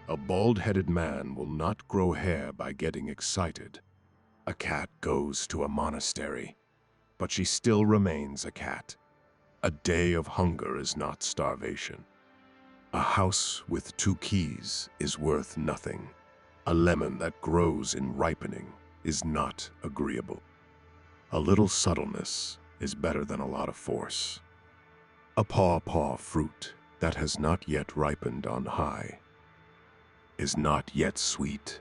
A bald-headed man will not grow hair by getting excited. A cat goes to a monastery, but she still remains a cat. A day of hunger is not starvation. A house with 2 keys is worth nothing. A lemon that grows in ripening is not agreeable. A little subtleness is better than a lot of force. A paw-paw fruit that has not yet ripened on high is not yet sweet.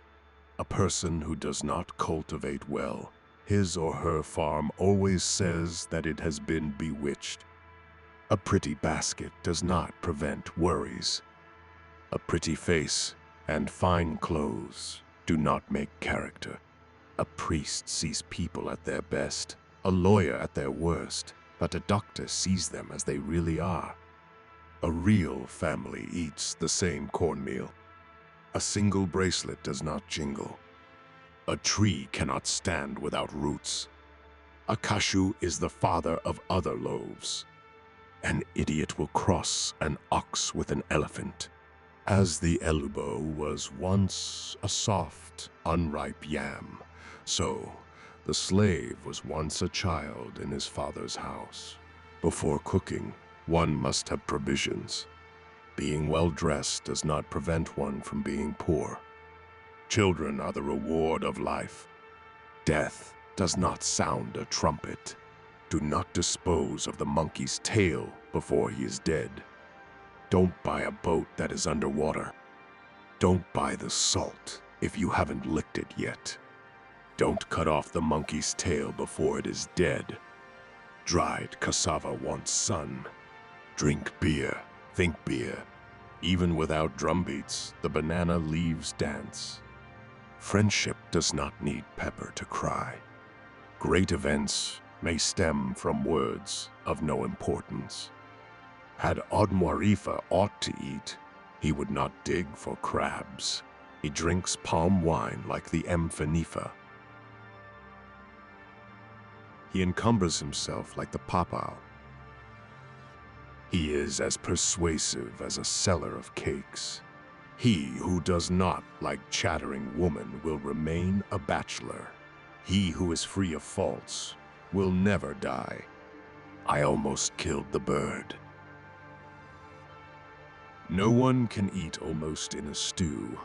A person who does not cultivate well, his or her farm always says that it has been bewitched. A pretty basket does not prevent worries. A pretty face and fine clothes do not make character. A priest sees people at their best, a lawyer at their worst, but a doctor sees them as they really are. A real family eats the same cornmeal. A single bracelet does not jingle. A tree cannot stand without roots. A cashew is the father of other loaves. An idiot will cross an ox with an elephant, as the elubo was once a soft, unripe yam, so the slave was once a child in his father's house. Before cooking, one must have provisions. Being well-dressed does not prevent one from being poor. Children are the reward of life. Death does not sound a trumpet. Do not dispose of the monkey's tail before he is dead. Don't buy a boat that is underwater. Don't buy the salt if you haven't licked it yet. Don't cut off the monkey's tail before it is dead. Dried cassava wants sun. Drink beer, think beer. Even without drumbeats, the banana leaves dance. Friendship does not need pepper to cry. Great events may stem from words of no importance. Had Odmwarifa aught to eat, he would not dig for crabs. He drinks palm wine like the Mfanifa. He encumbers himself like the papal. He is as persuasive as a seller of cakes. He who does not like chattering woman will remain a bachelor. He who is free of faults will never die. I almost killed the bird. No one can eat almost in a stew.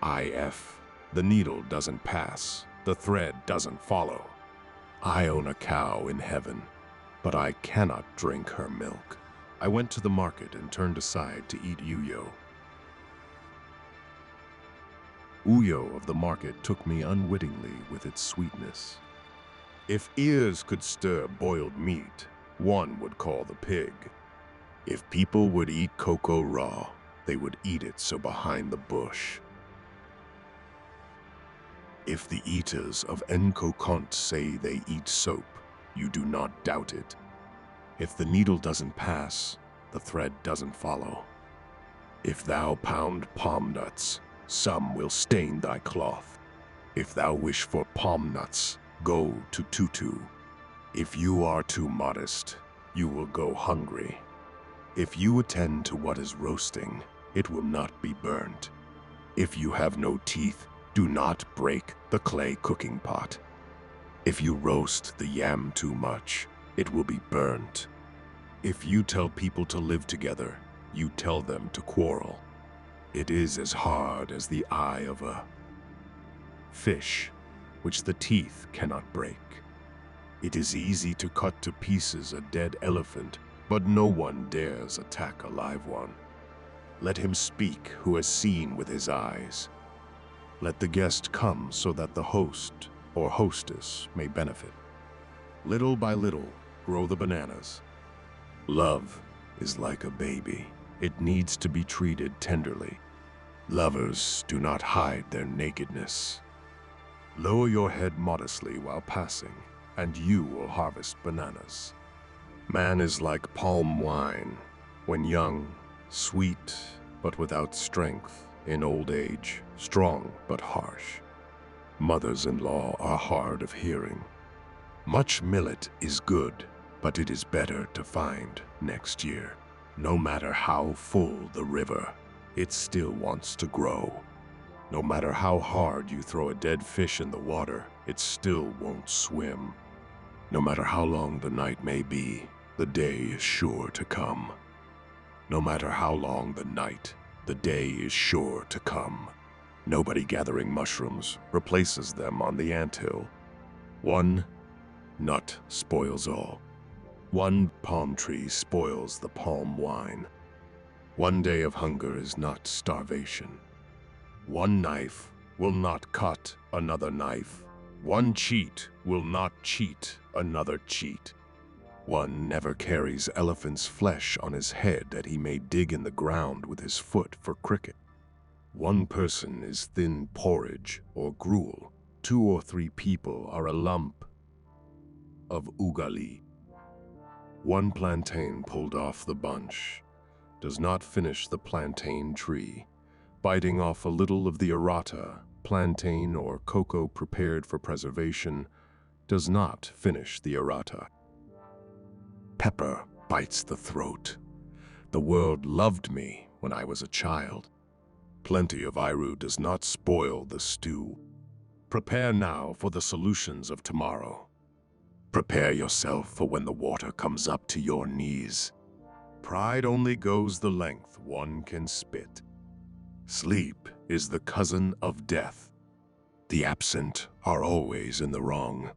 IF. The needle doesn't pass. The thread doesn't follow. I own a cow in heaven, but I cannot drink her milk. I went to the market and turned aside to eat uyo. Uyo of the market took me unwittingly with its sweetness. If ears could stir boiled meat, one would call the pig. If people would eat cocoa raw, they would eat it so behind the bush. If the eaters of Nkokont say they eat soap, you do not doubt it. If the needle doesn't pass, the thread doesn't follow. If thou pound palm nuts, some will stain thy cloth. If thou wish for palm nuts, go to Tutu. If you are too modest, you will go hungry. If you attend to what is roasting, it will not be burnt. If you have no teeth, do not break the clay cooking pot. If you roast the yam too much, it will be burnt. If you tell people to live together, you tell them to quarrel. It is as hard as the eye of a fish, which the teeth cannot break. It is easy to cut to pieces a dead elephant, but no one dares attack a live one. Let him speak who has seen with his eyes. Let the guest come so that the host or hostess may benefit. Little by little, grow the bananas. Love is like a baby. It needs to be treated tenderly. Lovers do not hide their nakedness. Lower your head modestly while passing, and you will harvest bananas. Man is like palm wine, when young, sweet but without strength, in old age, strong but harsh. Mothers-in-law are hard of hearing. Much millet is good, but it is better to find next year. No matter how full the river, it still wants to grow. No matter how hard you throw a dead fish in the water, it still won't swim. No matter how long the night may be, the day is sure to come. No matter how long the night, the day is sure to come. Nobody gathering mushrooms replaces them on the anthill. One nut spoils all. One palm tree spoils the palm wine. One day of hunger is not starvation. One knife will not cut another knife. One cheat will not cheat another cheat. One never carries elephant's flesh on his head that he may dig in the ground with his foot for cricket. One person is thin porridge or gruel. 2 or 3 people are a lump of ugali. One plantain pulled off the bunch does not finish the plantain tree. Biting off a little of the arata, plantain or cocoa prepared for preservation, does not finish the arata. Pepper bites the throat. The world loved me when I was a child. Plenty of iru does not spoil the stew. Prepare now for the solutions of tomorrow. Prepare yourself for when the water comes up to your knees. Pride only goes the length one can spit. Sleep is the cousin of death. The absent are always in the wrong.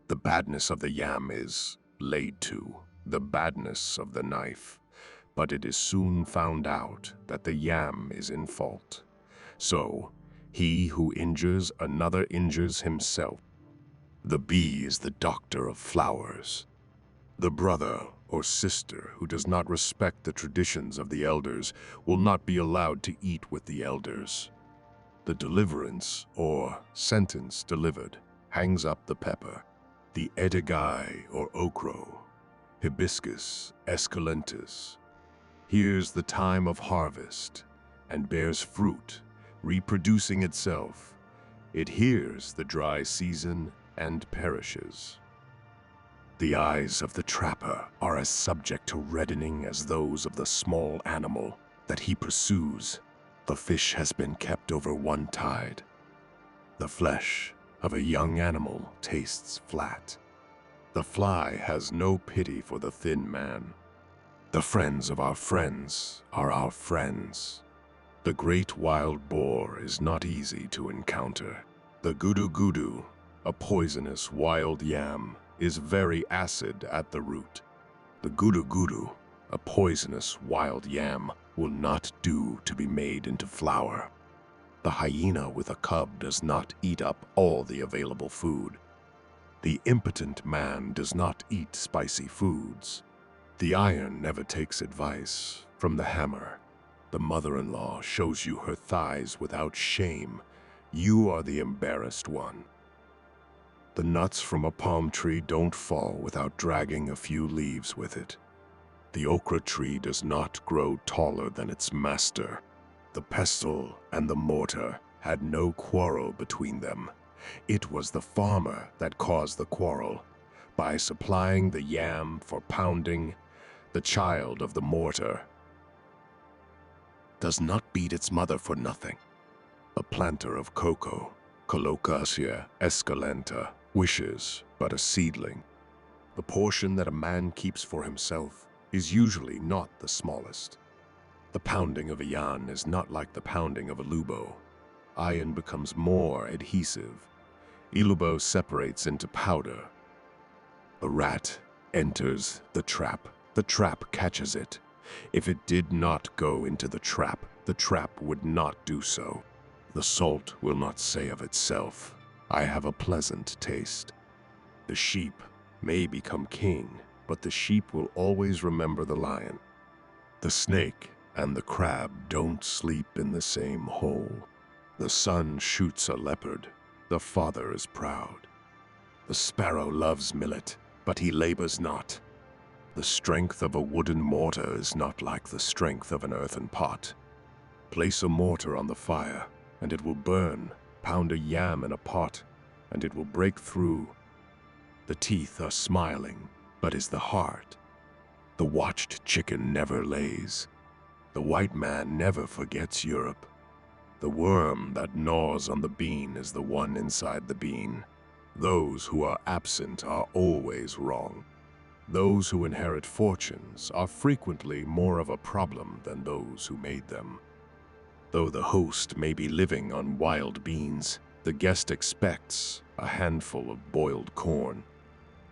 The badness of the yam is laid to the badness of the knife, but it is soon found out that the yam is in fault. So, he who injures another injures himself. The bee is the doctor of flowers. The brother or sister who does not respect the traditions of the elders will not be allowed to eat with the elders. The deliverance or sentence delivered hangs up the pepper. The edigai or okro, hibiscus esculentus, hears the time of harvest and bears fruit, reproducing itself. It hears the dry season and perishes. The eyes of the trapper are as subject to reddening as those of the small animal that he pursues. The fish has been kept over one tide. The flesh of a young animal tastes flat. The fly has no pity for the thin man. The friends of our friends are our friends. The great wild boar is not easy to encounter. The gudu-gudu, a poisonous wild yam, is very acid at the root. The gudu-gudu, a poisonous wild yam, will not do to be made into flour. The hyena with a cub does not eat up all the available food. The impotent man does not eat spicy foods. The iron never takes advice from the hammer. The mother-in-law shows you her thighs without shame. You are the embarrassed one. The nuts from a palm tree don't fall without dragging a few leaves with it. The okra tree does not grow taller than its master. The pestle and the mortar had no quarrel between them. It was the farmer that caused the quarrel. By supplying the yam for pounding, the child of the mortar does not beat its mother for nothing. A planter of cocoa, Colocasia esculenta, wishes but a seedling. The portion that a man keeps for himself is usually not the smallest. The pounding of a yan is not like the pounding of a lubo. Iron becomes more adhesive. Ilubo separates into powder. A rat enters the trap. The trap catches it. If it did not go into the trap would not do so. The salt will not say of itself, I have a pleasant taste. The sheep may become king, but the sheep will always remember the lion. The snake and the crab don't sleep in the same hole. The son shoots a leopard. The father is proud. The sparrow loves millet, but he labors not. The strength of a wooden mortar is not like the strength of an earthen pot. Place a mortar on the fire, and it will burn. Pound a yam in a pot, and it will break through. The teeth are smiling, but is the heart The watched chicken never lays. The white man never forgets Europe. The worm that gnaws on the bean is the one inside the bean. Those who are absent are always wrong. Those who inherit fortunes are frequently more of a problem than those who made them. Though the host may be living on wild beans, the guest expects a handful of boiled corn.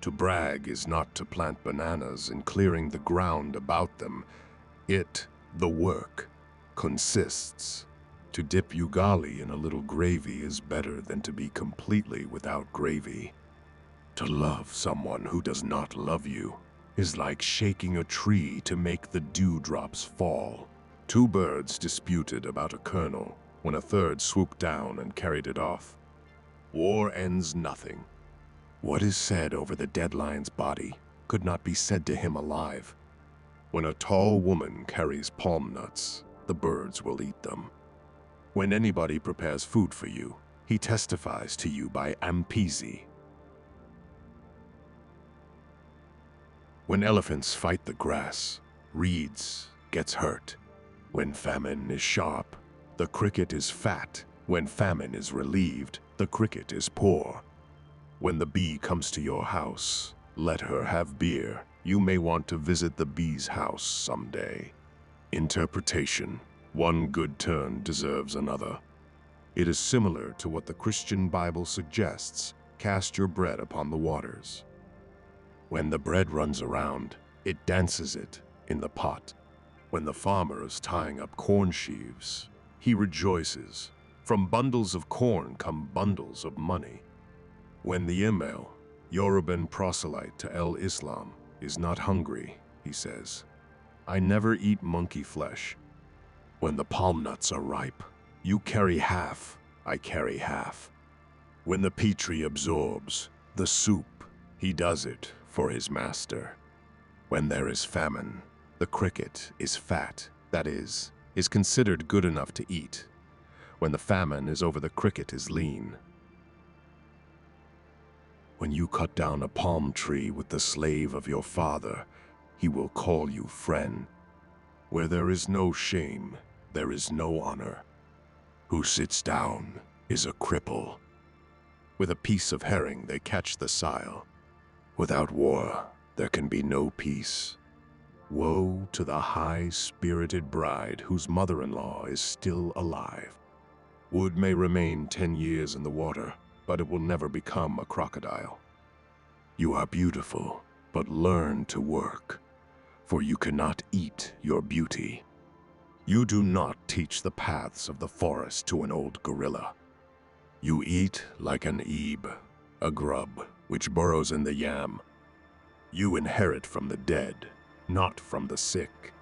To brag is not to plant bananas in clearing the ground about them. The work, consists. To dip ugali in a little gravy is better than to be completely without gravy. To love someone who does not love you is like shaking a tree to make the dewdrops fall. Two birds disputed about a kernel when a third swooped down and carried it off. War ends nothing. What is said over the dead lion's body could not be said to him alive. When a tall woman carries palm nuts, the birds will eat them. When anybody prepares food for you, he testifies to you by Ampezi. When elephants fight the grass, reeds gets hurt. When famine is sharp, the cricket is fat. When famine is relieved, the cricket is poor. When the bee comes to your house, let her have beer. You may want to visit the bee's house someday. Interpretation. One good turn deserves another. It is similar to what the Christian Bible suggests. Cast your bread upon the waters. When the bread runs around, it dances it in the pot. When the farmer is tying up corn sheaves, he rejoices. From bundles of corn come bundles of money. When the Imel, Yoruban proselyte to El Islam, is not hungry, he says, I never eat monkey flesh. When the palm nuts are ripe, you carry half, I carry half. When the petri absorbs the soup, he does it for his master. When there is famine, the cricket is fat, that is considered good enough to eat. When the famine is over, the cricket is lean. When you cut down a palm tree with the slave of your father, he will call you friend. Where there is no shame, there is no honor. Who sits down is a cripple. With a piece of herring they catch the sile. Without war, there can be no peace. Woe to the high-spirited bride whose mother-in-law is still alive. Wood may remain 10 years in the water, but it will never become a crocodile. You are beautiful, but learn to work, for you cannot eat your beauty. You do not teach the paths of the forest to an old gorilla. You eat like an ebe, a grub which burrows in the yam. You inherit from the dead, not from the sick.